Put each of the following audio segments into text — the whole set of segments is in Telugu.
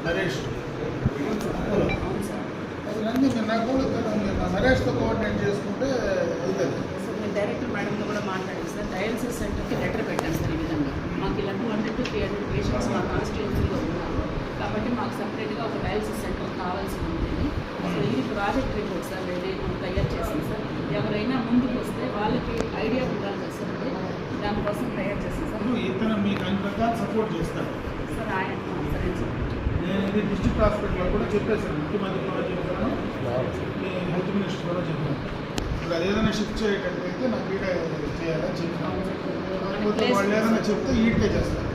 నరేష్ అన్నీ నాకు నరేష్తో కోఆర్డినేట్ చేసుకుంటే అవుతుంది. నేను డైరెక్టర్ మేడంతో కూడా మాట్లాడాను సార్. డయాలసిస్ సెంటర్కి లెటర్ పెట్టాను సార్. ఈ విధంగా మాకు ఇలా 200 to 300 పేషెంట్స్ మా కాన్స్టిట్యూన్సీలో ఉన్నారు కాబట్టి మాకు సపరేట్గా ఒక డయాలసిస్ సెంటర్ కావాల్సి ఉంది. సో ఇది ప్రాజెక్ట్ రిపోర్ట్ సార్ నేను తయారు చేశాను సార్. ఎవరైనా ముందుకు వస్తే వాళ్ళకి ఐడియా ఉండాలి సార్. దానికోసం తయారు చేస్తాను సార్. ఇతను మీకు అన్ని రకాల సపోర్ట్ చేస్తారు సార్. ఆయన సరే సార్. నేను ఇది డిస్ట్రిక్ట్ హాస్పిటల్లో కూడా చెప్పేశాను. ముఖ్యమంత్రి కూడా చెప్పాను, హెల్త్ మినిస్టర్ కూడా చెప్పాను. ఇప్పుడు అది ఏదైనా షిఫ్ట్ చేయగలిగితే నాకు ఈడే చేయాలని చెప్పాను. కాకపోతే వాళ్ళు ఏదైనా చెప్తే ఈడికే చేస్తారు.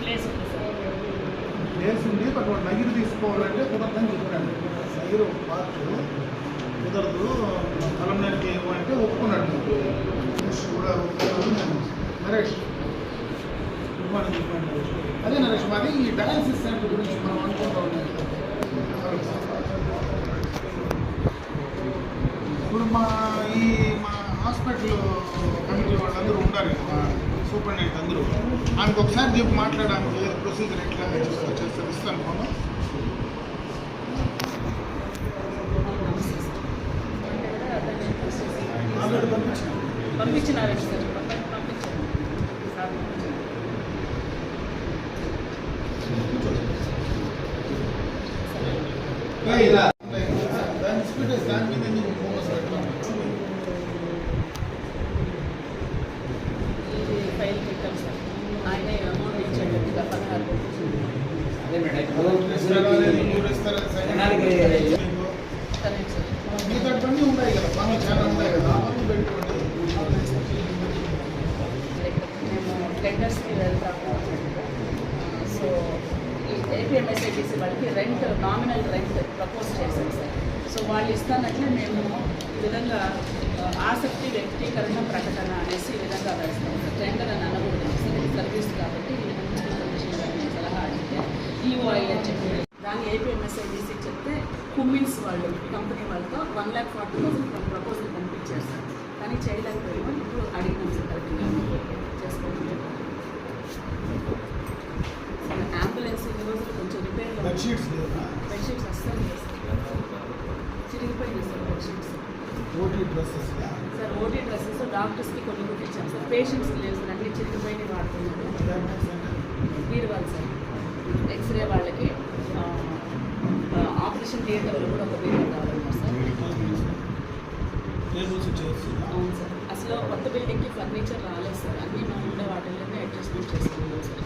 ప్లేస్ ఉంది సార్. ప్లేస్ ఉంది, బట్ వాళ్ళు నగిరి తీసుకోవాలంటే కుదరదని చెప్పాను. నగిరి ఒక పార్ట్ కుదరదు, పొలం నేరికి ఇవ్వాలంటే ఒప్పుకున్నాడు. మినిస్టర్ కూడా ఒప్పుకున్నాడు. నరేష్ ఇవ్వమని చెప్పండి. అదే నరేష్, మరి ఈ డయాలసిస్ సెంటర్ గురించి మనం అనుకుంటా ఉన్నాం. ఇప్పుడు మా హాస్పిటల్ కమిటీ వాళ్ళందరూ ఉండాలి కదా, సూపరింటెండెంట్ అందరూ. ఆయనకు ఒకసారి చెప్పి మాట్లాడడానికి ప్రొసీజర్ ఎట్లా చేస్తారు ఇస్తాను మనం. ఆల్రెడీ పంపించినారు సార్. దాని మీద మీకు ఫోకస్ పెట్టాలి. ఇది ఫైల్ పెట్టాం సార్. ఆయనే అమౌంట్ ఇచ్చాడు 16. మీ తప్పన్నీ ఉన్నాయి కదా, పనులు చాలా ఉన్నాయి కదా, ఆ పనులు పెట్టుకోండి. మేము టెండర్స్కి వెళ్తాము. సో ఈ ఏపీఎంఎస్ఐటీసీ వాళ్ళకి రెంట్, నామినల్ రెంట్ ప్రపోజ్ చేశాం సార్. సో వాళ్ళు ఇస్తానంటే మేము ఈ విధంగా ఆసక్తి వ్యక్తీకరణ ప్రకటన అనేసి ఈ విధంగా వేస్తాం సార్. టెండర్ అని అనకూడదు సార్, ఇది సర్వీస్ కాబట్టి ఈ విధంగా సలహా అడిగితే ఈఓఐ అని చెప్పి దాన్ని ఏపీఎంఎస్ఐటీసీ చెప్తే కుమ్మిన్స్ వాళ్ళు కంపెనీ వాళ్ళతో 1,40,000 ప్రపోజల్ పంపించారు సార్. కానీ చేయలేకపోయాము. ఇప్పుడు అడిగినాం సార్ కరెక్ట్గా చేసుకోవాలి. అంబులెన్స్ ఇన్ని రోజులు కొంచెం రిపేర్ బెడ్షీట్స్ అస్సలు లేదు సార్. చిరిగిపోయింది sir bedsheets. OT dresses sir. OT dresses డాక్టర్స్కి కొన్ని కుట్టించాం సార్. పేషెంట్స్కి లేదు సార్, అన్ని చిరిగిపోయి వాడుతున్నారు. బీరువాళ్ళు సార్. ఎక్స్రే వాళ్ళకి ఆపరేషన్ థియేటర్లో కూడా ఒక బీరువా కావాలన్నారు సార్. అవును సార్. అసలు కొత్త బిల్డింగ్కి ఫర్నిచర్ రాలేదు సార్. అన్నీ మనం ఉండే వాటిల్లోనే అడ్జస్ట్మెంట్ చేసుకున్నాం సార్.